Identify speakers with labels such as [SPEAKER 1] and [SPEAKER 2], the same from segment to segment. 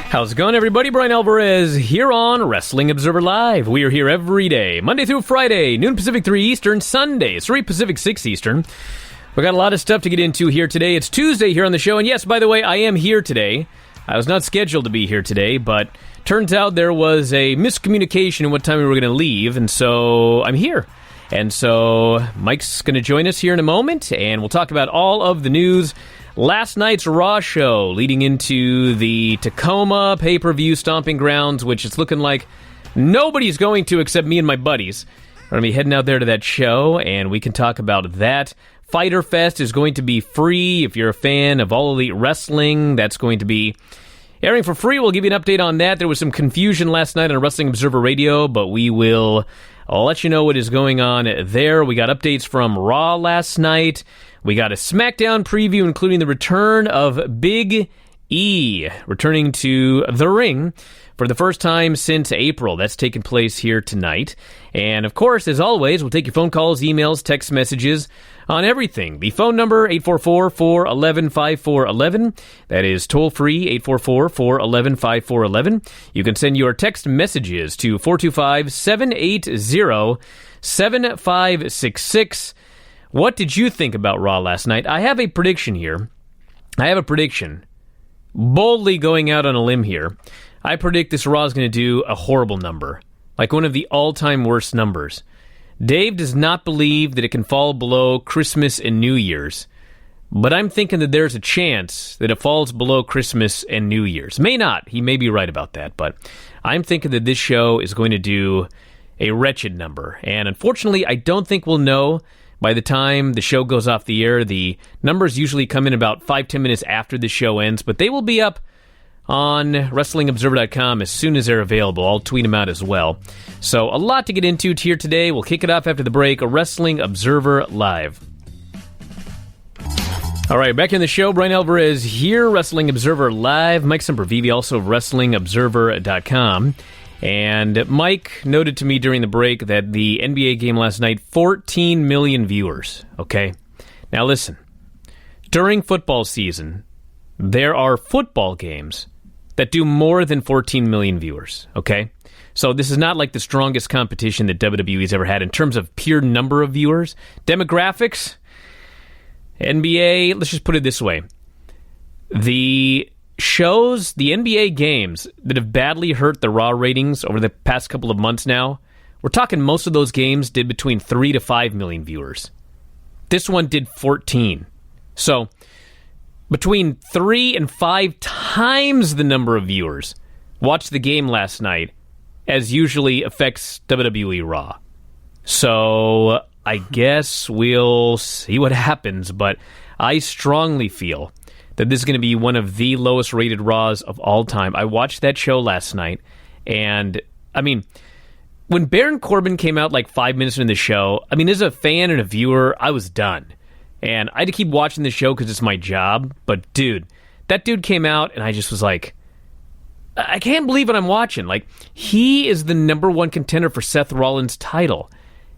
[SPEAKER 1] How's it going, everybody? Brian Alvarez here on Wrestling Observer Live. We are here every day, Monday through Friday, noon Pacific, 3 Eastern, Sunday, 3 Pacific, 6 Eastern. We got a lot of stuff to get into here today. It's Tuesday here on the show, and yes, by the way, I am here today. I was not scheduled to be here today, but turns out there was a miscommunication in what time we were going to leave, and so I'm here. And so Mike's going to join us here in a moment, and we'll talk about all of the news. Last night's Raw show leading into the Tacoma pay-per-view stomping grounds, which it's looking like nobody's going to except me and my buddies. We're going to be heading out there to that show, and we can talk about that. Fyter Fest is going to be free. If you're a fan of All Elite Wrestling, that's going to be airing for free. We'll give you an update on that. There was some confusion last night on Wrestling Observer Radio, but I'll let you know what is going on there. We got updates from Raw last night. We got a SmackDown preview, including the return of Big E, returning to the ring for the first time since April. That's taking place here tonight. And, of course, as always, we'll take your phone calls, emails, text messages on everything. The phone number, 844-411-5411. That is toll-free, 844-411-5411. You can send your text messages to 425-780-7566. What did you think about Raw last night? I have a prediction here. Boldly going out on a limb here. I predict this Raw is going to do a horrible number. Like one of the all-time worst numbers. Dave does not believe that it can fall below Christmas and New Year's. But I'm thinking that there's a chance that it falls below Christmas and New Year's. May not. He may be right about that. But I'm thinking that this show is going to do a wretched number. And unfortunately, I don't think we'll know by the time the show goes off the air. The numbers usually come in about 5-10 minutes after the show ends, but they will be up on WrestlingObserver.com as soon as they're available. I'll tweet them out as well. So a lot to get into here today. We'll kick it off after the break. A Wrestling Observer Live. All right, back in the show. Brian Alvarez here, Wrestling Observer Live. Mike Sempervive, also of WrestlingObserver.com. And Mike noted to me during the break that the NBA game last night, 14 million viewers, okay? Now listen, during football season, there are football games that do more than 14 million viewers, okay? So this is not like the strongest competition that WWE's ever had in terms of pure number of viewers. Demographics, NBA, let's just put it this way. The NBA games that have badly hurt the Raw ratings over the past couple of months now, we're talking most of those games did between 3 to 5 million viewers. This one did 14. So, between 3 and 5 times the number of viewers watched the game last night as usually affects WWE Raw. So, I guess we'll see what happens, but I strongly feel that this is going to be one of the lowest rated Raws of all time. I watched that show last night, and, I mean, when Baron Corbin came out like 5 minutes into the show, I mean, as a fan and a viewer, I was done. And I had to keep watching the show because it's my job, but dude, that dude came out, and I just was like, I can't believe what I'm watching. Like, he is the number one contender for Seth Rollins' title.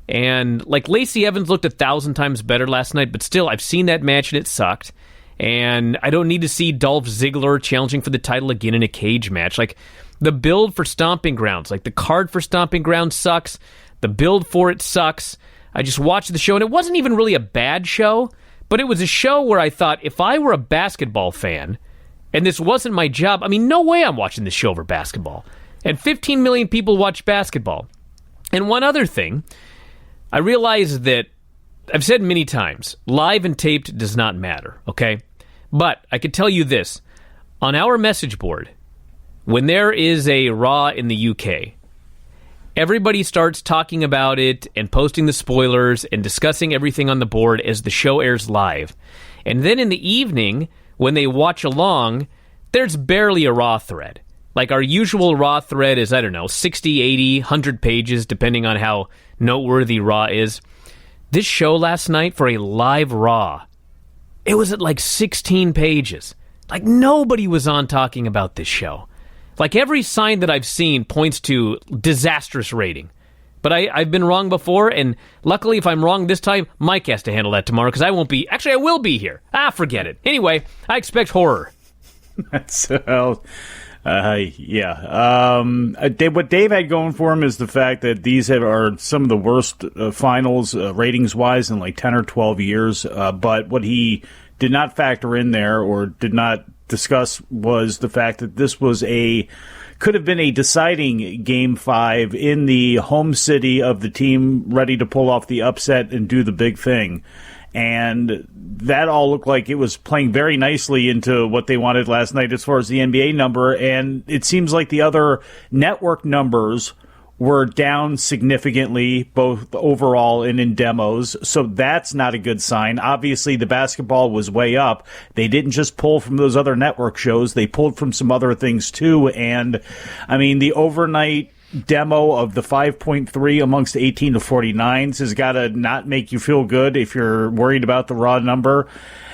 [SPEAKER 1] And, like, Lacey Evans looked 1,000 times better last night, but still, I've seen that match, and it sucked. And I don't need to see Dolph Ziggler challenging for the title again in a cage match. Like, the build for Stomping Grounds, like the card for Stomping Grounds sucks. The build for it sucks. I just watched the show, and it wasn't even really a bad show, but it was a show where I thought, if I were a basketball fan, and this wasn't my job, I mean, no way I'm watching this show over basketball. And 15 million people watch basketball. And one other thing, I realize that I've said many times, live and taped does not matter, okay? But I could tell you this. On our message board, when there is a Raw in the UK, everybody starts talking about it and posting the spoilers and discussing everything on the board as the show airs live. And then in the evening, when they watch along, there's barely a Raw thread. Like our usual Raw thread is, 60, 80, 100 pages, depending on how noteworthy Raw is. This show last night for a live Raw, it was at like 16 pages. Like nobody was on talking about this show. Like every sign that I've seen points to disastrous rating. But I've been wrong before, and luckily if I'm wrong this time, Mike has to handle that tomorrow, because I won't be... Actually, I will be here. Forget it. Anyway, I expect horror.
[SPEAKER 2] What Dave had going for him is the fact that these are some of the worst finals ratings-wise in like 10 or 12 years. But what he did not factor in there or did not discuss was the fact that this was could have been a deciding Game 5 in the home city of the team ready to pull off the upset and do the big thing. And that all looked like it was playing very nicely into what they wanted last night as far as the NBA number. And it seems like the other network numbers were down significantly, both overall and in demos. So that's not a good sign. Obviously, the basketball was way up. They didn't just pull from those other network shows. They pulled from some other things, too. And, I mean, the overnight demo of the 5.3 amongst 18 to 49s has got to not make you feel good if you're worried about the raw number.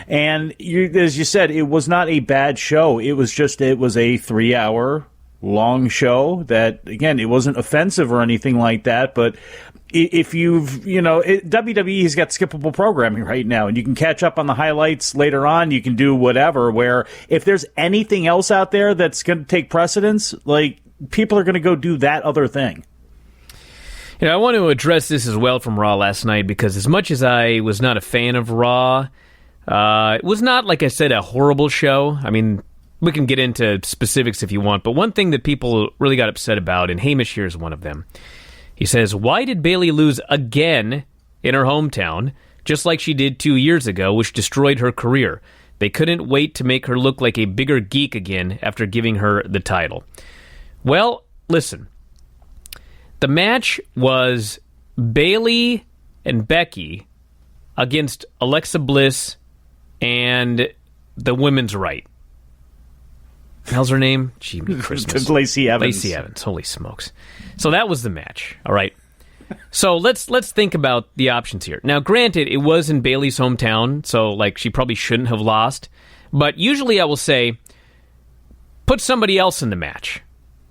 [SPEAKER 2] And as you said, it was not a bad show. It was a 3-hour long show that, again, it wasn't offensive or anything like that, but if WWE's got skippable programming right now, and you can catch up on the highlights later on, you can do whatever, where if there's anything else out there that's going to take precedence, like, people are going to go do that other thing.
[SPEAKER 1] I want to address this as well from Raw last night, because as much as I was not a fan of Raw, it was not, like I said, a horrible show. I mean, we can get into specifics if you want, but one thing that people really got upset about, and Hamish here is one of them, he says, why did Bayley lose again in her hometown, just like she did 2 years ago, which destroyed her career? They couldn't wait to make her look like a bigger geek again after giving her the title. Well, listen, the match was Bayley and Becky against Alexa Bliss and the women's right. How's her name? Gee, Christmas.
[SPEAKER 2] Lacey Evans.
[SPEAKER 1] Lacey Evans. Holy smokes. So that was the match. All right. So let's think about the options here. Now, granted, it was in Bayley's hometown, so like she probably shouldn't have lost. But usually I will say, put somebody else in the match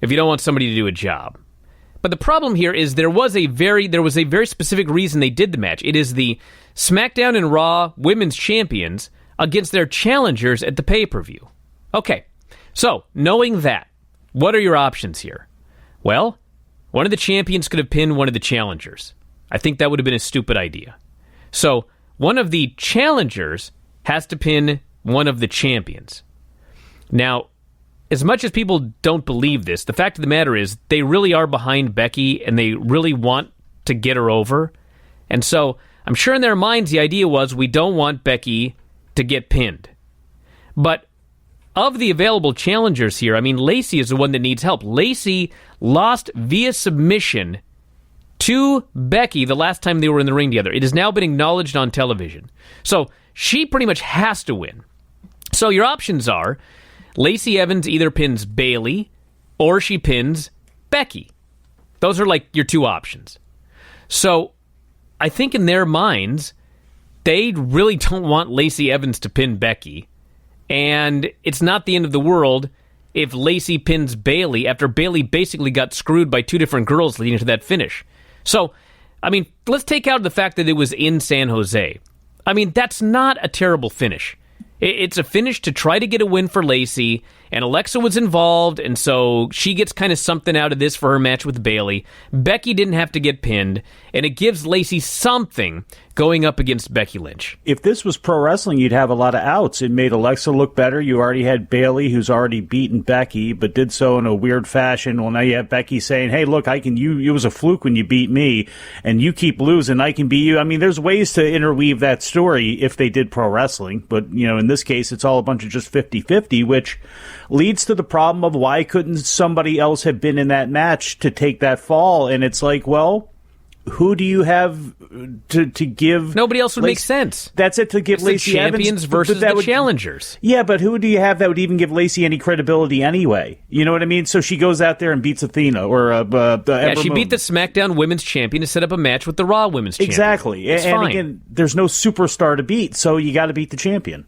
[SPEAKER 1] if you don't want somebody to do a job. But the problem here is there was a very specific reason they did the match. It is the SmackDown and Raw Women's Champions against their challengers at the pay-per-view. Okay, so knowing that, what are your options here? Well, one of the champions could have pinned one of the challengers. I think that would have been a stupid idea. So one of the challengers has to pin one of the champions. Now, as much as people don't believe this, the fact of the matter is they really are behind Becky and they really want to get her over. And so I'm sure in their minds the idea was we don't want Becky to get pinned. But of the available challengers here, I mean, Lacey is the one that needs help. Lacey lost via submission to Becky the last time they were in the ring together. It has now been acknowledged on television. So she pretty much has to win. So your options are Lacey Evans either pins Bayley or she pins Becky. Those are like your two options. So I think in their minds, they really don't want Lacey Evans to pin Becky. And it's not the end of the world if Lacey pins Bayley after Bayley basically got screwed by two different girls leading to that finish. So, I mean, let's take out the fact that it was in San Jose. I mean, that's not a terrible finish. It's a finish to try to get a win for Lacey, and Alexa was involved, and so she gets kind of something out of this for her match with Bayley. Becky didn't have to get pinned, and it gives Lacey something going up against Becky Lynch.
[SPEAKER 2] If this was pro wrestling, you'd have a lot of outs. It made Alexa look better. You already had Bayley, who's already beaten Becky, but did so in a weird fashion. Well, now you have Becky saying, hey, look, it was a fluke when you beat me, and you keep losing, I can beat you. I mean, there's ways to interweave that story if they did pro wrestling, but, in this case, it's all a bunch of just 50-50, which leads to the problem of why couldn't somebody else have been in that match to take that fall? And it's like, well, who do you have to give?
[SPEAKER 1] Nobody else would make sense.
[SPEAKER 2] That's it, to give
[SPEAKER 1] it's
[SPEAKER 2] Lacey
[SPEAKER 1] the champions
[SPEAKER 2] Evans
[SPEAKER 1] versus the challengers.
[SPEAKER 2] Yeah, but who do you have that would even give Lacey any credibility anyway? You know what I mean? So she goes out there and beats Athena or
[SPEAKER 1] she beat the SmackDown Women's Champion to set up a match with the Raw Women's Champion.
[SPEAKER 2] Exactly, and
[SPEAKER 1] fine.
[SPEAKER 2] Again, there's no superstar to beat, so you got to beat the champion.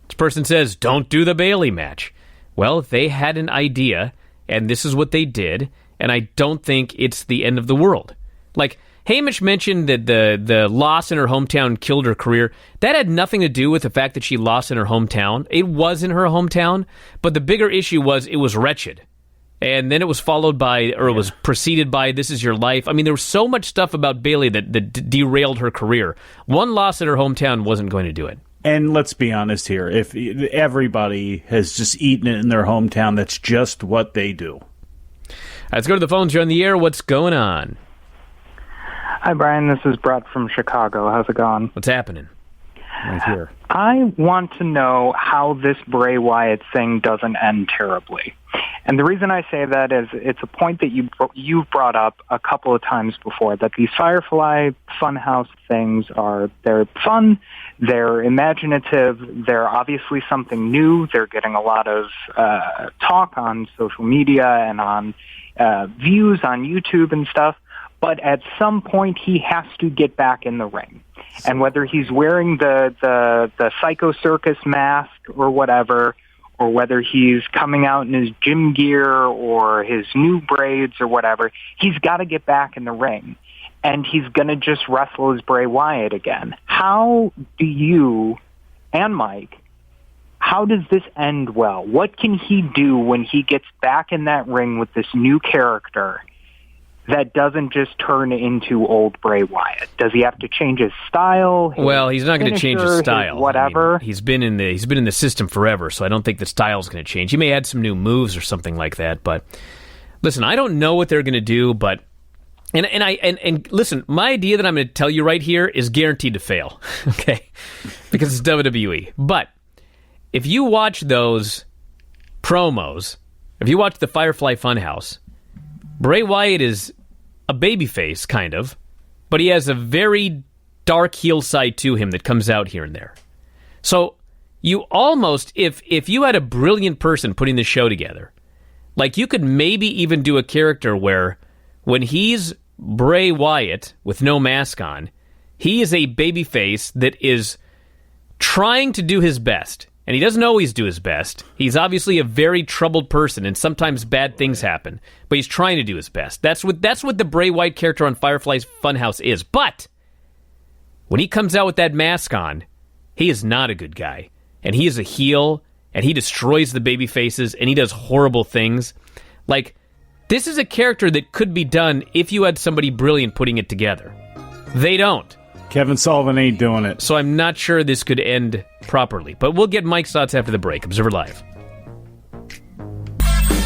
[SPEAKER 1] This person says, don't do the Bayley match. Well, they had an idea, and this is what they did, and I don't think it's the end of the world. Like, Hamish mentioned that the loss in her hometown killed her career. That had nothing to do with the fact that she lost in her hometown. It was in her hometown, but the bigger issue was it was wretched. And then it was followed by, or it was preceded by, This Is Your Life. I mean, there was so much stuff about Bayley that derailed her career. One loss at her hometown wasn't going to do it.
[SPEAKER 2] And let's be honest here. If everybody has just eaten it in their hometown, that's just what they do.
[SPEAKER 1] Let's go to the phones. You're on the air. What's going on?
[SPEAKER 3] Hi, Brian. This is Brett from Chicago. How's it going?
[SPEAKER 1] What's happening?
[SPEAKER 2] Right here.
[SPEAKER 3] I want to know how this Bray Wyatt thing doesn't end terribly. And the reason I say that is it's a point that you've brought up a couple of times before, that these Firefly Funhouse things they're fun, they're imaginative, they're obviously something new, they're getting a lot of talk on social media and on views on YouTube and stuff, but at some point he has to get back in the ring. And whether he's wearing the Psycho Circus mask or whatever, or whether he's coming out in his gym gear or his new braids or whatever, he's got to get back in the ring. And he's going to just wrestle as Bray Wyatt again. How do you, and Mike, how does this end well? What can he do when he gets back in that ring with this new character that doesn't just turn into old Bray Wyatt? Does he have to change his style?
[SPEAKER 1] Well, he's not going to change his style.
[SPEAKER 3] Whatever.
[SPEAKER 1] I mean, he's been in the system forever, so I don't think the style's going to change. He may add some new moves or something like that, but listen, I don't know what they're going to do, but and listen, my idea that I'm going to tell you right here is guaranteed to fail, okay? Because it's WWE. But if you watch those promos, if you watch the Firefly Funhouse, Bray Wyatt is a babyface, kind of, but he has a very dark heel side to him that comes out here and there. So you almost, if you had a brilliant person putting the show together, like you could maybe even do a character where when he's Bray Wyatt with no mask on, he is a babyface that is trying to do his best. And he doesn't always do his best. He's obviously a very troubled person, and sometimes bad things happen. But he's trying to do his best. That's what the Bray Wyatt character on Firefly's Funhouse is. But when he comes out with that mask on, he is not a good guy. And he is a heel, and he destroys the baby faces, and he does horrible things. Like, this is a character that could be done if you had somebody brilliant putting it together. They don't.
[SPEAKER 2] Kevin Sullivan ain't doing it.
[SPEAKER 1] So I'm not sure this could end properly. But we'll get Mike's thoughts after the break. Observer Live.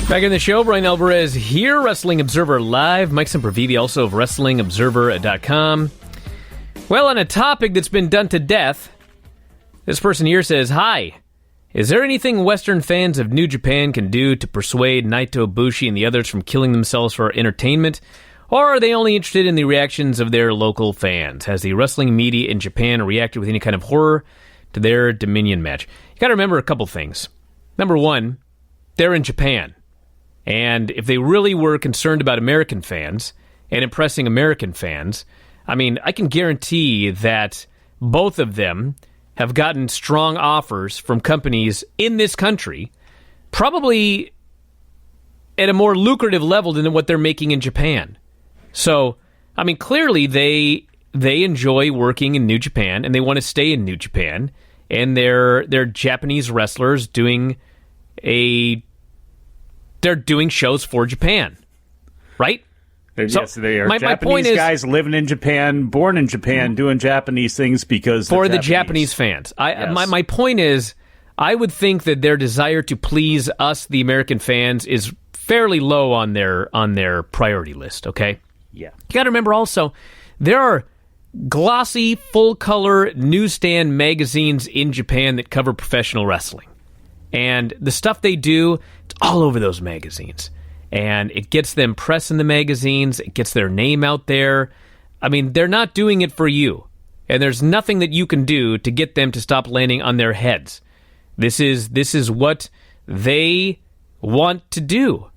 [SPEAKER 1] Back in the show, Brian Alvarez here, Wrestling Observer Live. Mike Sempervive, also of WrestlingObserver.com. Well, on a topic that's been done to death, this person here says, "Hi, is there anything Western fans of New Japan can do to persuade Naito, Bushi, and the others from killing themselves for entertainment? Or are they only interested in the reactions of their local fans? Has the wrestling media in Japan reacted with any kind of horror to their Dominion match?" You got to remember a couple things. Number one, they're in Japan. And if they really were concerned about American fans and impressing American fans, I mean, I can guarantee that both of them have gotten strong offers from companies in this country, probably at a more lucrative level than what they're making in Japan. So, I mean, clearly they enjoy working in New Japan, and they want to stay in New Japan, and they're Japanese wrestlers doing shows for Japan, right?
[SPEAKER 2] Yes, they are Japanese guys living in Japan, born in Japan, doing Japanese things because
[SPEAKER 1] for the Japanese fans. My point is, I would think that their desire to please us, the American fans, is fairly low on their priority list. Okay.
[SPEAKER 2] Yeah.
[SPEAKER 1] You got to remember also, there are glossy, full-color newsstand magazines in Japan that cover professional wrestling. And the stuff they do, it's all over those magazines. And it gets them press in the magazines, it gets their name out there. I mean, they're not doing it for you. And there's nothing that you can do to get them to stop landing on their heads. This is what they want to do.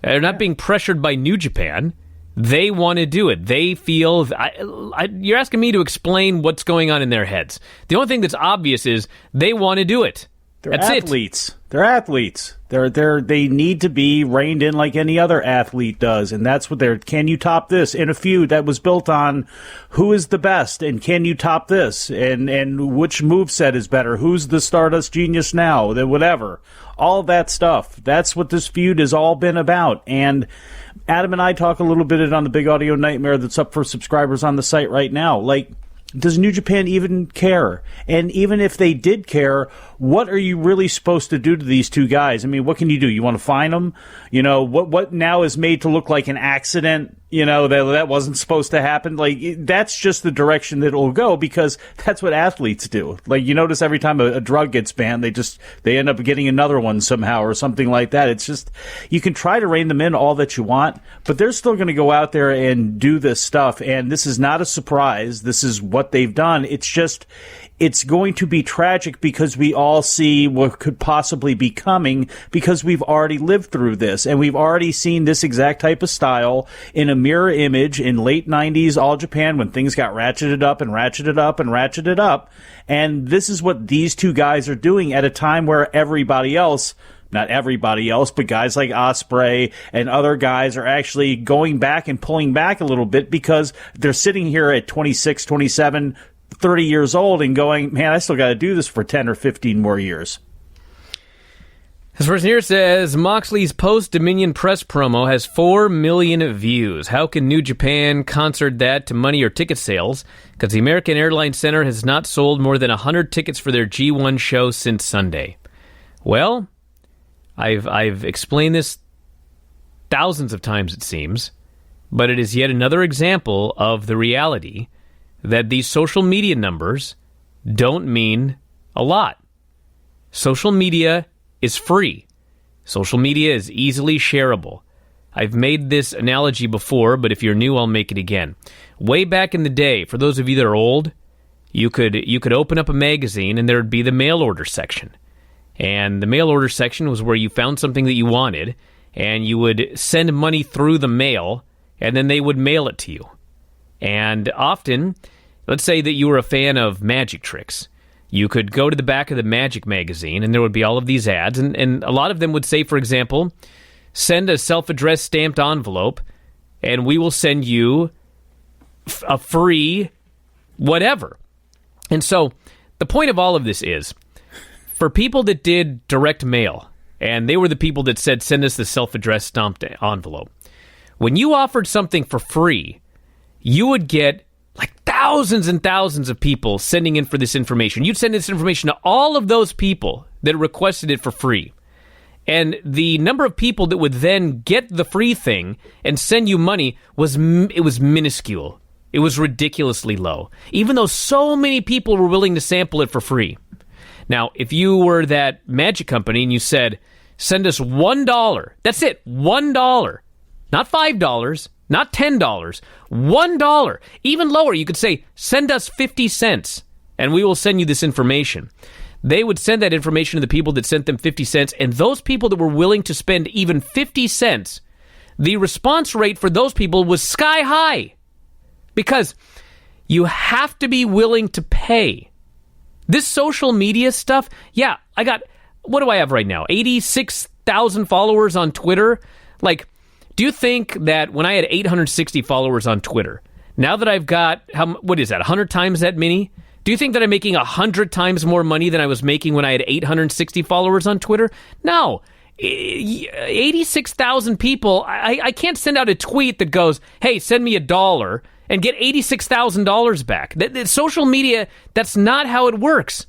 [SPEAKER 1] They're not being pressured by New Japan. They want to do it. They feel... you're asking me to explain what's going on in their heads. The only thing that's obvious is they want to do it. That's
[SPEAKER 2] athletes. They're athletes. They need to be reined in like any other athlete does, and that's what they're. Can you top this in a feud that was built on who is the best, and can you top this, and which moveset is better? Who's the Stardust Genius now? Whatever, all of that stuff. That's what this feud has all been about. And Adam and I talk a little bit on the Big Audio Nightmare that's up for subscribers on the site right now. Like, does New Japan even care? And even if they did care, what are you really supposed to do to these two guys? I mean, what can you do? You want to fine them? You know, what now is made to look like an accident, you know, that wasn't supposed to happen? Like, that's just the direction that it'll go, because that's what athletes do. Like, you notice every time a drug gets banned, they end up getting another one somehow or something like that. It's just, you can try to rein them in all that you want, but they're still going to go out there and do this stuff. And this is not a surprise. This is what they've done. It's just, it's going to be tragic because we all see what could possibly be coming, because we've already lived through this, and we've already seen this exact type of style in a mirror image in late 90s All Japan, when things got ratcheted up and ratcheted up and ratcheted up. And this is what these two guys are doing at a time where everybody else, not everybody else, but guys like Ospreay and other guys are actually going back and pulling back a little bit, because they're sitting here at 26, 27, 30 years old and going, man, I still got to do this for 10 or 15 more years.
[SPEAKER 1] This person here says, Moxley's post-Dominion press promo has 4 million views. How can New Japan concert that to money or ticket sales? Because the American Airlines Center has not sold more than 100 tickets for their G1 show since Sunday. Well, I've explained this thousands of times, it seems, but it is yet another example of the reality that these social media numbers don't mean a lot. Social media is free. Social media is easily shareable. I've made this analogy before, but if you're new, I'll make it again. Way back in the day, for those of you that are old, you could open up a magazine and there would be the mail order section. And the mail order section was where you found something that you wanted, and you would send money through the mail, and then they would mail it to you. And often, let's say that you were a fan of magic tricks. You could go to the back of the Magic magazine, and there would be all of these ads, and a lot of them would say, for example, send a self-addressed stamped envelope, and we will send you a free whatever. And so, the point of all of this is, for people that did direct mail, and they were the people that said, send us the self-addressed stamped envelope, when you offered something for free, you would get like thousands and thousands of people sending in for this information. You'd send this information to all of those people that requested it for free. And the number of people that would then get the free thing and send you money was minuscule. It was ridiculously low, even though so many people were willing to sample it for free. Now, if you were that magic company and you said, send us $1, that's it, $1, not $5, not $10, $1. Even lower, you could say, send us 50 cents, and we will send you this information. They would send that information to the people that sent them 50 cents, and those people that were willing to spend even 50 cents, the response rate for those people was sky high. Because you have to be willing to pay. This social media stuff, yeah, what do I have right now? 86,000 followers on Twitter? Like, do you think that when I had 860 followers on Twitter, now that I've got, 100 times that many? Do you think that I'm making 100 times more money than I was making when I had 860 followers on Twitter? No. 86,000 people, I can't send out a tweet that goes, hey, send me $1 and get $86,000 back. Social media, that's not how it works.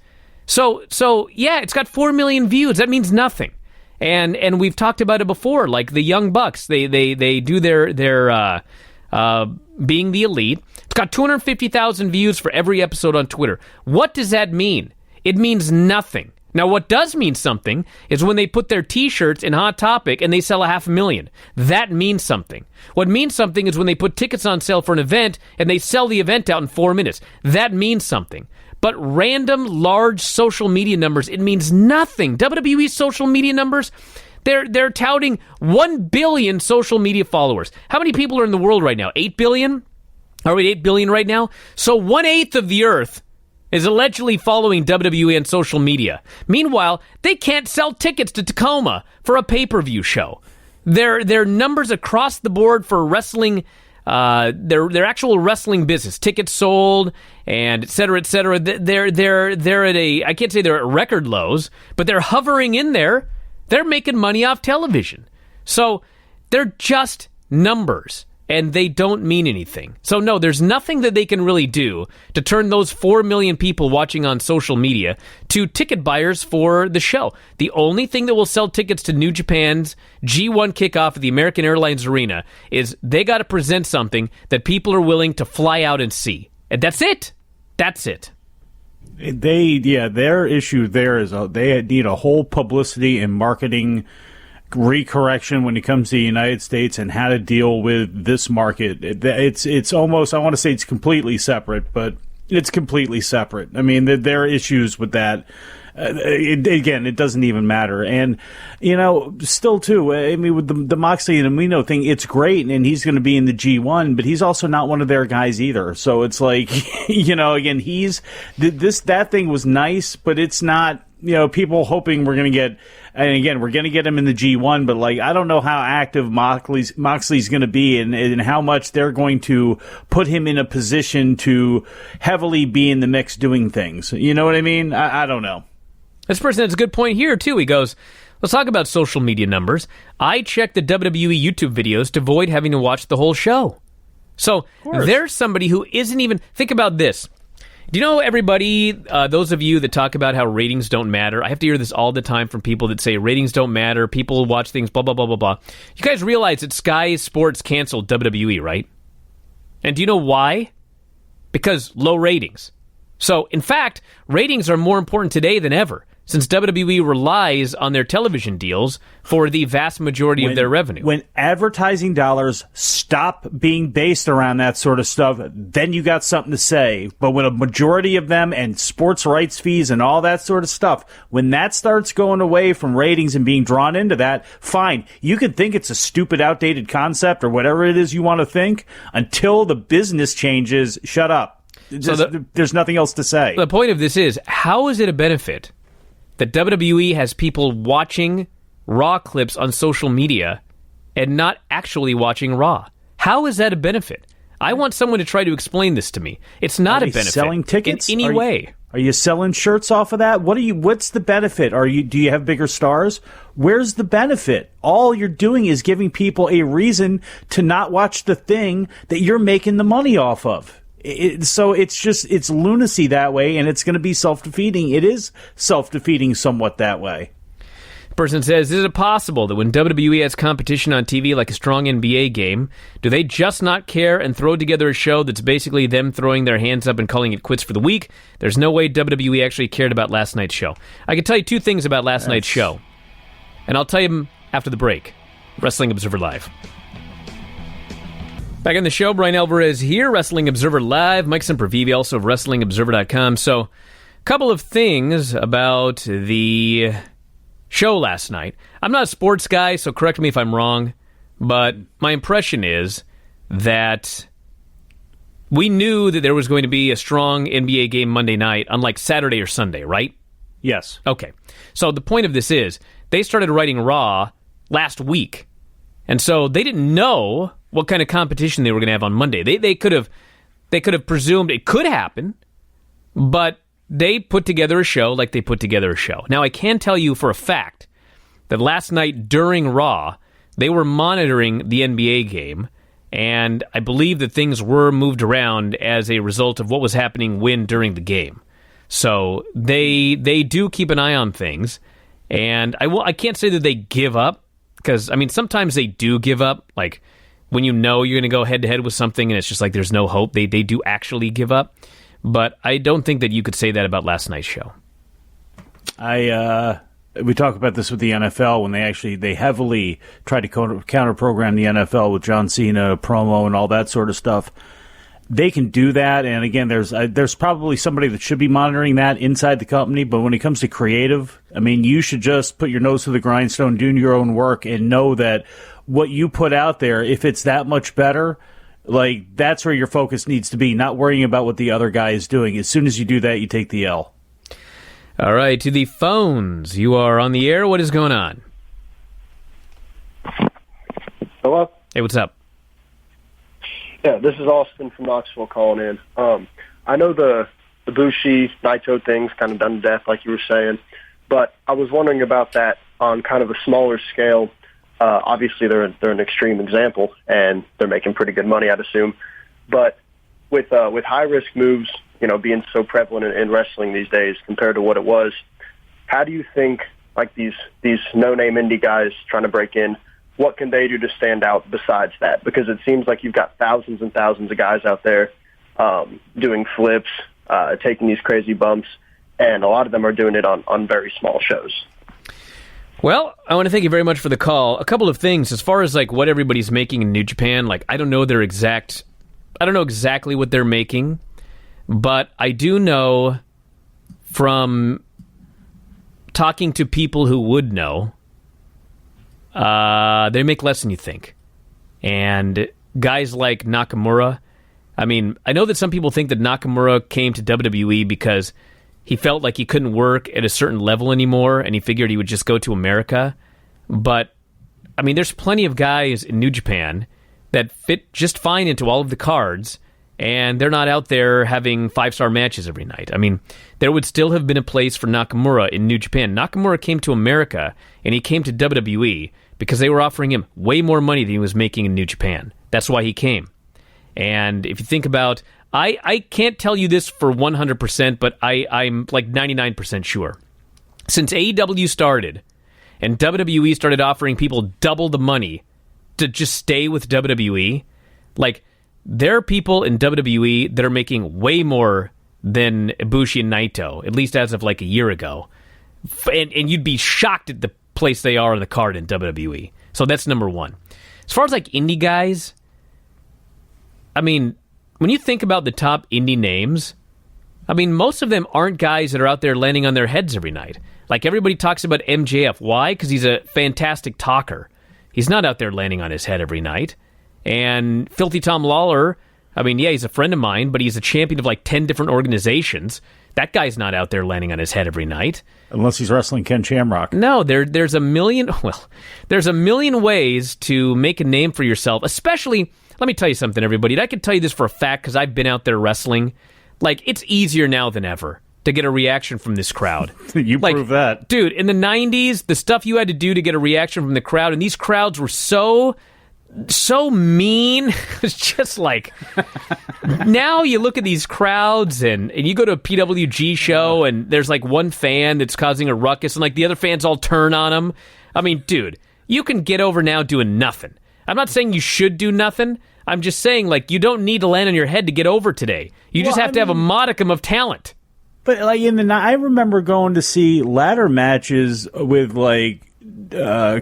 [SPEAKER 1] So yeah, it's got 4 million views. That means nothing. And we've talked about it before, like the Young Bucks. They do their being the elite. It's got 250,000 views for every episode on Twitter. What does that mean? It means nothing. Now, what does mean something is when they put their T-shirts in Hot Topic and they sell 500,000. That means something. What means something is when they put tickets on sale for an event and they sell the event out in 4 minutes. That means something. But random, large social media numbers, it means nothing. WWE social media numbers, they're touting 1 billion social media followers. How many people are in the world right now? 8 billion? Are we at 8 billion right now? So 1/8 of the earth is allegedly following WWE on social media. Meanwhile, they can't sell tickets to Tacoma for a pay-per-view show. Their numbers across the board for wrestling, their actual wrestling business, tickets sold, and et cetera, they're at I can't say they're at record lows, but they're hovering in there. They're making money off television. So they're just numbers, and they don't mean anything. So no, there's nothing that they can really do to turn those 4 million people watching on social media to ticket buyers for the show. The only thing that will sell tickets to New Japan's G1 kickoff at the American Airlines Arena is they got to present something that people are willing to fly out and see. And that's it. That's it.
[SPEAKER 2] Their issue there is they need a whole publicity and marketing recorrection when it comes to the United States and how to deal with this market. It's almost, I want to say it's completely separate, but it's completely separate. I mean, there are issues with that. It doesn't even matter. And, still, too, I mean, with the Moxley and Amino thing, it's great, and he's going to be in the G1, but he's also not one of their guys either. So it's like, again, that thing was nice, but it's not, people hoping we're going to get, and again, we're going to get him in the G1, but I don't know how active Moxley's going to be and how much they're going to put him in a position to heavily be in the mix doing things. You know what I mean? I don't know.
[SPEAKER 1] This person has a good point here, too. He goes, let's talk about social media numbers. I check the WWE YouTube videos to avoid having to watch the whole show. So there's somebody who isn't even... Think about this. Do you know, everybody, those of you that talk about how ratings don't matter, I have to hear this all the time from people that say ratings don't matter, people watch things, blah, blah, blah, blah, blah. You guys realize that Sky Sports canceled WWE, right? And do you know why? Because low ratings. So, in fact, ratings are more important today than ever, since WWE relies on their television deals for the vast majority of their revenue.
[SPEAKER 2] When advertising dollars stop being based around that sort of stuff, then you got something to say. But when a majority of them and sports rights fees and all that sort of stuff, when that starts going away from ratings and being drawn into that, fine. You could think it's a stupid, outdated concept or whatever it is you want to think. Until the business changes, shut up. There's nothing else to say.
[SPEAKER 1] The point of this is, how is it a benefit that WWE has people watching Raw clips on social media and not actually watching Raw? How is that a benefit? I want someone to try to explain this to me. It's not a benefit.
[SPEAKER 2] Selling tickets
[SPEAKER 1] in any way.
[SPEAKER 2] Are you selling shirts off of that? What's the benefit? Do you have bigger stars? Where's the benefit? All you're doing is giving people a reason to not watch the thing that you're making the money off of. So it's lunacy that way, and it's going to be self-defeating. It is self-defeating somewhat that way.
[SPEAKER 1] Person says, is it possible that when WWE has competition on TV like a strong NBA game, do they just not care and throw together a show that's basically them throwing their hands up and calling it quits for the week? There's no way WWE actually cared about last night's show. I can tell you two things about last night's show, and I'll tell you them after the break. Wrestling Observer Live. Back on the show, Brian Alvarez here, Wrestling Observer Live. Mike Sempervive, also of WrestlingObserver.com. So, a couple of things about the show last night. I'm not a sports guy, so correct me if I'm wrong, but my impression is that we knew that there was going to be a strong NBA game Monday night, unlike Saturday or Sunday, right?
[SPEAKER 2] Yes.
[SPEAKER 1] Okay. So the point of this is, they started writing Raw last week, and so they didn't know what kind of competition they were going to have on Monday. They could have presumed it could happen, but they put together a show like they put together a show. Now, I can tell you for a fact that last night during Raw, they were monitoring the NBA game, and I believe that things were moved around as a result of what was happening during the game. So they do keep an eye on things, and I can't say that they give up, because, I mean, sometimes they do give up, like when you know you're going to go head-to-head with something and it's just like there's no hope, they do actually give up. But I don't think that you could say that about last night's show.
[SPEAKER 2] We talk about this with the NFL when they heavily try to counter-program the NFL with John Cena promo and all that sort of stuff. They can do that, and again, there's probably somebody that should be monitoring that inside the company, but when it comes to creative, I mean, you should just put your nose to the grindstone, doing your own work, and know that what you put out there, if it's that much better, Like, that's where your focus needs to be, not worrying about what the other guy is doing. As soon as you do that, you take the L.
[SPEAKER 1] All right, to the phones. You are on the air. What is going on?
[SPEAKER 4] Hello?
[SPEAKER 1] Hey, what's up?
[SPEAKER 4] Yeah, this is Austin from Knoxville calling in. I know the Bushi, Naito thing's kind of done to death, like you were saying, but I was wondering about that on kind of a smaller scale. Obviously, they're an extreme example, and they're making pretty good money, I'd assume. But with high-risk moves, being so prevalent in wrestling these days compared to what it was, how do you think, like, these no-name indie guys trying to break in, what can they do to stand out besides that? Because it seems like you've got thousands and thousands of guys out there doing flips, taking these crazy bumps, and a lot of them are doing it on very small shows.
[SPEAKER 1] Well, I want to thank you very much for the call. A couple of things. As far as like what everybody's making in New Japan, like I don't know exactly what they're making, but I do know from talking to people who would know, they make less than you think. And guys like Nakamura, I mean, I know that some people think that Nakamura came to WWE because he felt like he couldn't work at a certain level anymore, and he figured he would just go to America. But, I mean, there's plenty of guys in New Japan that fit just fine into all of the cards, and they're not out there having 5-star matches every night. I mean, there would still have been a place for Nakamura in New Japan. Nakamura came to America, and he came to WWE because they were offering him way more money than he was making in New Japan. That's why he came. And if you think about... I can't tell you this for 100%, but I'm like 99% sure. Since AEW started and WWE started offering people double the money to just stay with WWE, like there are people in WWE that are making way more than Ibushi and Naito, at least as of like a year ago. And you'd be shocked at the place they are on the card in WWE. So that's number one. As far as like indie guys, I mean... when you think about the top indie names, I mean, most of them aren't guys that are out there landing on their heads every night. Like, everybody talks about MJF. Why? Because he's a fantastic talker. He's not out there landing on his head every night. And Filthy Tom Lawler, I mean, yeah, he's a friend of mine, but he's a champion of like 10 different organizations. That guy's not out there landing on his head every night.
[SPEAKER 2] Unless he's wrestling Ken Shamrock.
[SPEAKER 1] No, there's a million ways to make a name for yourself, especially... Let me tell you something, everybody. And I can tell you this for a fact because I've been out there wrestling. Like, it's easier now than ever to get a reaction from this crowd.
[SPEAKER 2] You prove that.
[SPEAKER 1] Dude, in the 90s, the stuff you had to do to get a reaction from the crowd, and these crowds were so mean. It's just like... now you look at these crowds, and you go to a PWG show, and there's like one fan that's causing a ruckus, and like the other fans all turn on him. I mean, dude, you can get over now doing nothing. I'm not saying you should do nothing. I'm just saying, like, you don't need to land on your head to get over today. You just have to have a modicum of talent.
[SPEAKER 2] But, like, I remember going to see ladder matches with, like,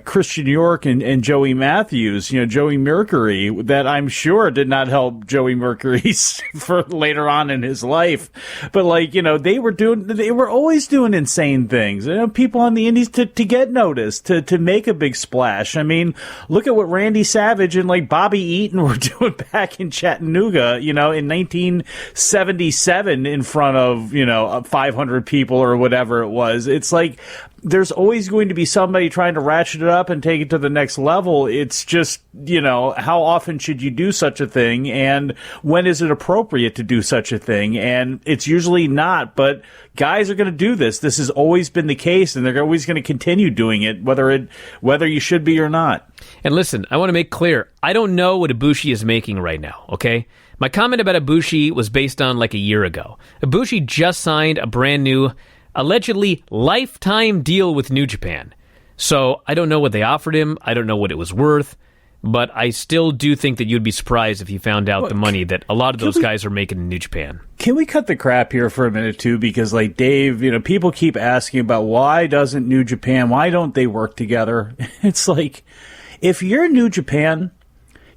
[SPEAKER 2] Christian York and Joey Matthews, Joey Mercury, that I'm sure did not help Joey Mercury for later on in his life. But like, they were always doing insane things. People on the indies to get noticed, to make a big splash. I mean, look at what Randy Savage and like Bobby Eaton were doing back in Chattanooga, in 1977 in front of, 500 people or whatever it was. It's like, there's always going to be somebody trying to ratchet it up and take it to the next level. It's just, how often should you do such a thing? And when is it appropriate to do such a thing? And it's usually not, but guys are going to do this. This has always been the case, and they're always going to continue doing it, whether you should be or not.
[SPEAKER 1] And listen, I want to make clear, I don't know what Ibushi is making right now, okay? My comment about Ibushi was based on like a year ago. Ibushi just signed a brand new, allegedly lifetime deal with New Japan. So I don't know what they offered him. I don't know what it was worth. But I still do think that you'd be surprised if you found out the money that a lot of those guys are making in New Japan.
[SPEAKER 2] Can we cut the crap here for a minute, too? Because, like, Dave, people keep asking about why doesn't New Japan, why don't they work together? It's like, if you're New Japan,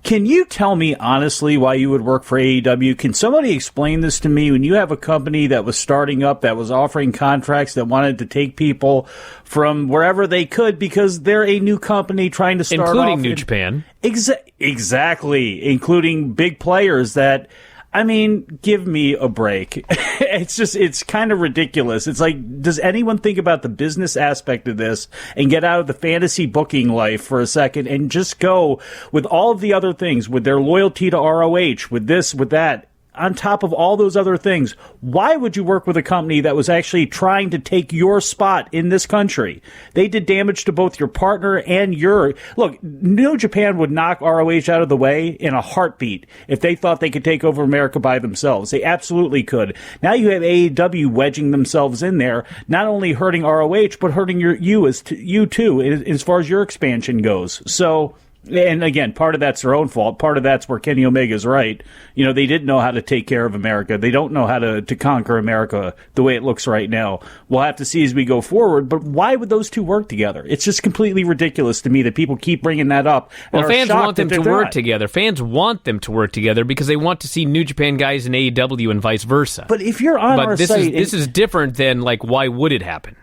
[SPEAKER 2] Can you tell me honestly why you would work for AEW? Can somebody explain this to me? When you have a company that was starting up, that was offering contracts, that wanted to take people from wherever they could because they're a new company trying to start
[SPEAKER 1] including
[SPEAKER 2] off
[SPEAKER 1] New Japan.
[SPEAKER 2] Exactly, including big players that... I mean, give me a break. It's kind of ridiculous. It's like, does anyone think about the business aspect of this and get out of the fantasy booking life for a second and just go with all of the other things, with their loyalty to ROH, with this, with that, on top of all those other things? Why would you work with a company that was actually trying to take your spot in this country? They did damage to both your partner and your... Look, New Japan would knock ROH out of the way in a heartbeat if they thought they could take over America by themselves. They absolutely could. Now you have AEW wedging themselves in there, not only hurting ROH, but hurting you too, as far as your expansion goes. So... And again, part of that's their own fault. Part of that's where Kenny Omega's right. You know, they didn't know how to take care of America. They don't know how to conquer America the way it looks right now. We'll have to see as we go forward. But why would those two work together? It's just completely ridiculous to me that people keep bringing that up.
[SPEAKER 1] Well, fans want them to work together. Fans want them to work together because they want to see New Japan guys in AEW and vice versa.
[SPEAKER 2] But if you're on our site...
[SPEAKER 1] This is different than, like, why would it happen?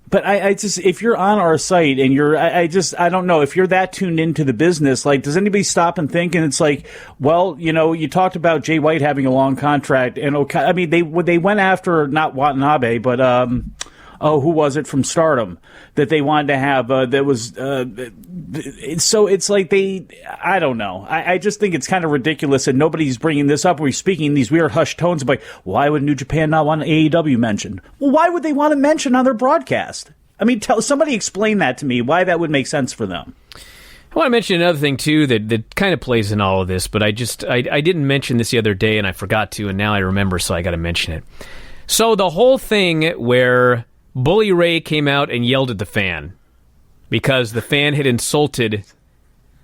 [SPEAKER 2] But I just, if you're on our site and I don't know, if you're that tuned into the business, like, does anybody stop and think? And it's like, well, you know, you talked about Jay White having a long contract, and I mean, they went after not Watanabe, but who was it from Stardom that they wanted to have? That was so it's like I don't know. I just think it's kind of ridiculous that nobody's bringing this up. We're speaking in these weird hushed tones, like, why would New Japan not want AEW mentioned? Well, why would they want to mention on their broadcast? I mean, somebody explain that to me. Why that would make sense for them.
[SPEAKER 1] I want to mention another thing too that kind of plays in all of this, but I didn't mention this the other day and I forgot to, and now I remember, so I got to mention it. So the whole thing where Bully Ray came out and yelled at the fan because the fan had insulted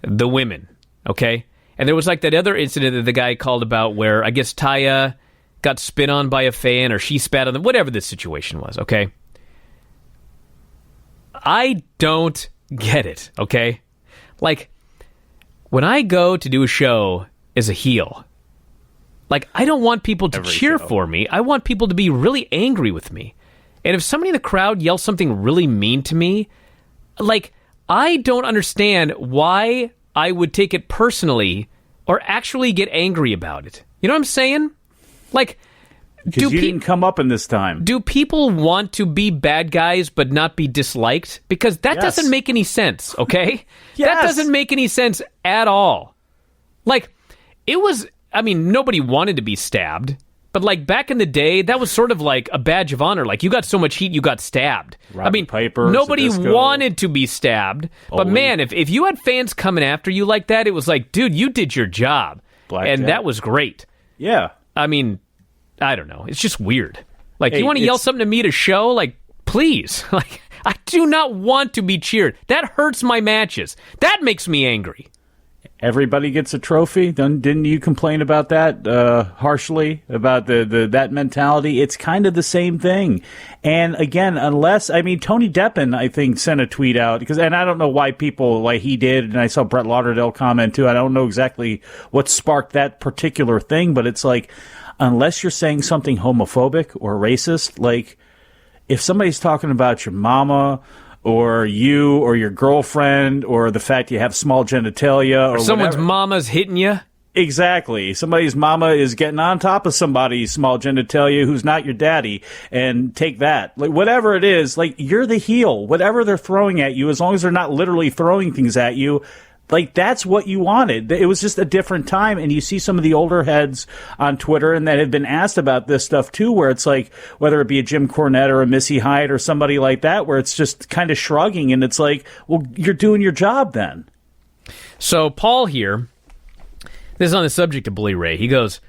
[SPEAKER 1] the women, okay? And there was like that other incident that the guy called about where I guess Taya got spit on by a fan or she spat on them, whatever the situation was, okay? I don't get it, okay? Like, when I go to do a show as a heel, like, I don't want people to cheer for me. I want people to be really angry with me. And if somebody in the crowd yells something really mean to me, like, I don't understand why I would take it personally or actually get angry about it. You know what I'm saying? Like,
[SPEAKER 2] because you didn't come up in this time.
[SPEAKER 1] Do people want to be bad guys but not be disliked? Because that doesn't make any sense, okay? That doesn't make any sense at all. Like, it was, I mean, nobody wanted to be stabbed. But, like, back in the day, that was sort of like a badge of honor. Like, you got so much heat, you got stabbed.
[SPEAKER 2] I mean, Piper,
[SPEAKER 1] nobody wanted to be stabbed. But, man, if you had fans coming after you like that, it was like, dude, you did your job. That was great.
[SPEAKER 2] Yeah.
[SPEAKER 1] I mean, I don't know. It's just weird. Like, you want to yell something to me at a show? Like, please. Like, I do not want to be cheered. That hurts my matches. That makes me angry.
[SPEAKER 2] Everybody gets a trophy. Didn't you complain about that harshly, about that mentality? It's kind of the same thing. And again, Tony Deppen, I think, sent a tweet out and I don't know why he did, and I saw Brett Lauderdale comment too. I don't know exactly what sparked that particular thing, but it's like, unless you're saying something homophobic or racist, like if somebody's talking about your mama or you or your girlfriend or the fact you have small genitalia or
[SPEAKER 1] someone's
[SPEAKER 2] whatever.
[SPEAKER 1] Mama's hitting you.
[SPEAKER 2] Exactly. Somebody's mama is getting on top of somebody's small genitalia who's not your daddy, and take that. Like, whatever it is, like, you're the heel. Whatever they're throwing at you, as long as they're not literally throwing things at you, like, that's what you wanted. It was just a different time, and you see some of the older heads on Twitter and that have been asked about this stuff too, where it's like, whether it be a Jim Cornette or a Missy Hyatt or somebody like that, where it's just kind of shrugging, and it's like, well, you're doing your job then.
[SPEAKER 1] So Paul here, this is on the subject of Bully Ray. He goes,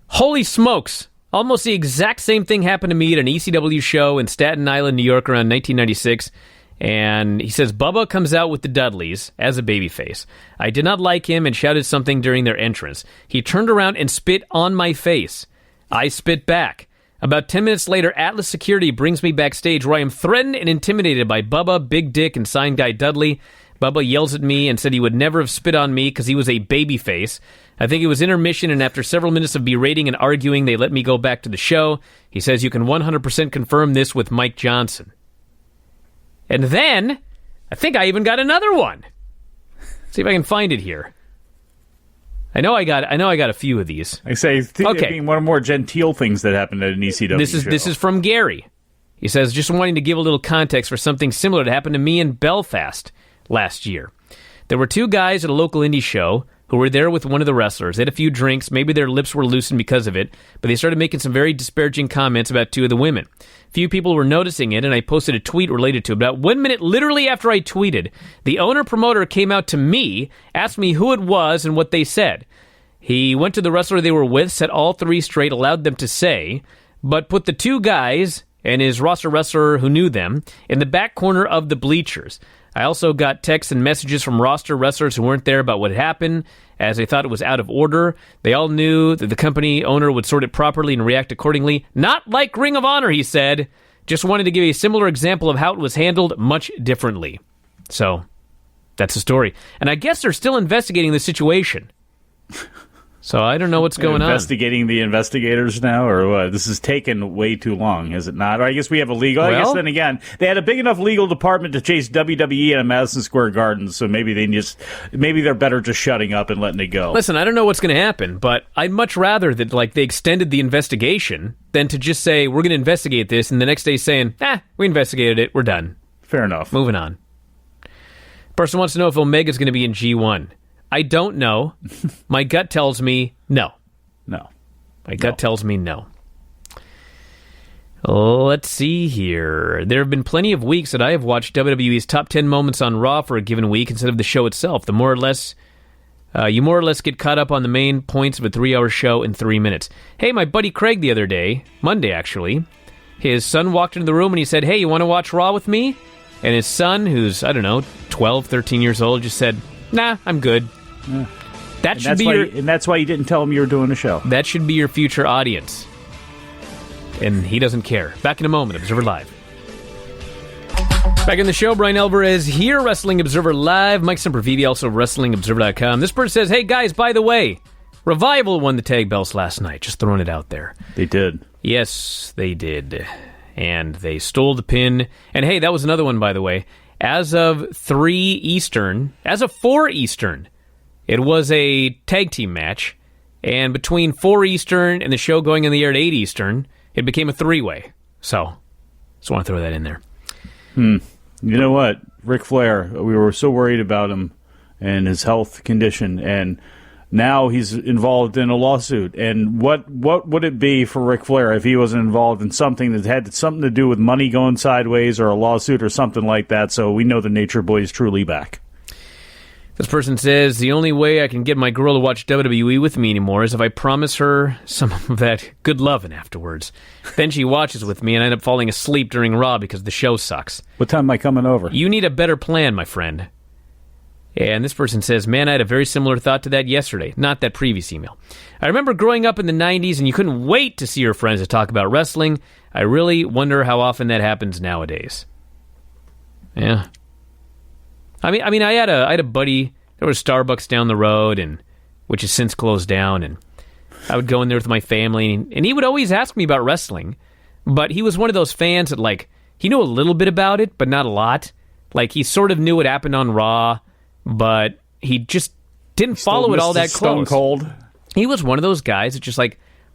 [SPEAKER 1] holy smokes, almost the exact same thing happened to me at an ECW show in Staten Island, New York around 1996. And he says, Bubba comes out with the Dudleys as a babyface. I did not like him and shouted something during their entrance. He turned around and spit on my face. I spit back. About 10 minutes later, Atlas Security brings me backstage where I am threatened and intimidated by Bubba, Big Dick, and Sign Guy Dudley. Bubba yells at me and said he would never have spit on me because he was a babyface. I think it was intermission, and after several minutes of berating and arguing, they let me go back to the show. He says you can 100% confirm this with Mike Johnson. And then, I think I even got another one. See if I can find it here. I know I got a few of these.
[SPEAKER 2] I say, okay. Being one of the more genteel things that happened at an ECW show.
[SPEAKER 1] This is from Gary. He says, just wanting to give a little context for something similar that happened to me in Belfast last year. There were two guys at a local indie show who were there with one of the wrestlers. They had a few drinks. Maybe their lips were loosened because of it, but they started making some very disparaging comments about two of the women. Few people were noticing it, and I posted a tweet related to it. About 1 minute, literally after I tweeted, the owner-promoter came out to me, asked me who it was and what they said. He went to the wrestler they were with, set all three straight, allowed them to say, but put the two guys and his roster wrestler who knew them in the back corner of the bleachers. I also got texts and messages from roster wrestlers who weren't there about what had happened, as they thought it was out of order. They all knew that the company owner would sort it properly and react accordingly. Not like Ring of Honor, he said. Just wanted to give a similar example of how it was handled much differently. So, that's the story. And I guess they're still investigating the situation. So I don't know what's going on.
[SPEAKER 2] Investigating the investigators now, or what? This has taken way too long, is it not? Or I guess we have a legal.
[SPEAKER 1] Well,
[SPEAKER 2] I guess then again, they had a big enough legal department to chase WWE at Madison Square Garden, so maybe they're better just shutting up and letting it go.
[SPEAKER 1] Listen, I don't know what's going to happen, but I'd much rather that they extended the investigation than to just say we're going to investigate this, and the next day saying, we investigated it, we're done.
[SPEAKER 2] Fair enough.
[SPEAKER 1] Moving on. Person wants to know if Omega's going to be in G1. I don't know. My gut tells me no.
[SPEAKER 2] No.
[SPEAKER 1] My gut tells me no. Let's see here. There have been plenty of weeks that I have watched WWE's top 10 moments on Raw for a given week instead of the show itself. You more or less get caught up on the main points of a 3-hour show in 3 minutes. Hey, my buddy Craig the other day, Monday actually, his son walked into the room and he said, hey, you want to watch Raw with me? And his son, who's, 12, 13 years old, just said, nah, I'm good.
[SPEAKER 2] Yeah. And that's why you didn't tell him you were doing a show.
[SPEAKER 1] That should be your future audience. And he doesn't care. Back in a moment, Observer Live. Back in the show, Brian Alvarez here, Wrestling Observer Live. Mike Sempervive, also WrestlingObserver.com. This person says, hey guys, by the way, Revival won the tag belts last night. Just throwing it out there.
[SPEAKER 2] They did.
[SPEAKER 1] Yes, they did. And they stole the pin. And hey, that was another one, by the way. As of 4 Eastern, it was a tag team match, and between 4 Eastern and the show going on the air at 8 Eastern, it became a 3-way. So, just want to throw that in there.
[SPEAKER 2] You know what? Ric Flair, we were so worried about him and his health condition, and now he's involved in a lawsuit. And what would it be for Ric Flair if he wasn't involved in something that had something to do with money going sideways or a lawsuit or something like that? So we know the Nature Boy is truly back.
[SPEAKER 1] This person says, the only way I can get my girl to watch WWE with me anymore is if I promise her some of that good loving afterwards. Then she watches with me and I end up falling asleep during Raw because the show sucks.
[SPEAKER 2] What time am I coming over?
[SPEAKER 1] You need a better plan, my friend. And this person says, man, I had a very similar thought to that yesterday. Not that previous email. I remember growing up in the 90s and you couldn't wait to see your friends to talk about wrestling. I really wonder how often that happens nowadays. Yeah. I mean, I had a buddy. There was Starbucks down the road, which has since closed down, and I would go in there with my family, and he would always ask me about wrestling, but he was one of those fans that, he knew a little bit about it, but not a lot. He sort of knew what happened on Raw, but he just didn't follow it all that close.
[SPEAKER 2] Stone Cold.
[SPEAKER 1] He was one of those guys that just,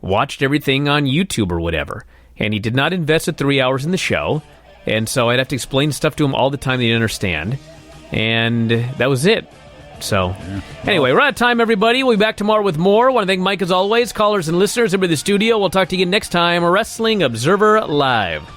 [SPEAKER 1] watched everything on YouTube or whatever, and he did not invest the 3 hours in the show, and so I'd have to explain stuff to him all the time that he didn't understand. And that was it. So, anyway, we're out of time, everybody. We'll be back tomorrow with more. I want to thank Mike, as always, callers and listeners over the studio. We'll talk to you again next time. Wrestling Observer Live.